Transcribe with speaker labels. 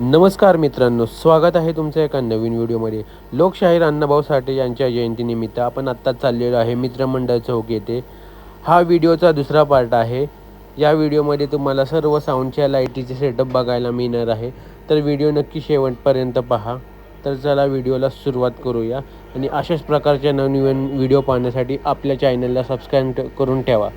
Speaker 1: नमस्कार मित्रांनो, स्वागत आहे तुमचं एका नवीन व्हिडिओमध्ये. लोकशाहीर अण्णाभाऊ साठे यांच्या जयंतीनिमित्त आपण आत्ताच चाललेलो आहे मित्रमंडळ चौक येथे. हा व्हिडिओचा दुसरा पार्ट आहे. या व्हिडिओमध्ये तुम्हाला सर्व साऊंडच्या लाईटीचे सेटअप बघायला मिळणार आहे. तर व्हिडिओ नक्की शेवटपर्यंत पहा. तर चला व्हिडिओला सुरुवात करूया आणि अशाच प्रकारच्या नवनवीन व्हिडिओ पाहण्यासाठी आपल्या चॅनलला सबस्क्राईब करून ठेवा.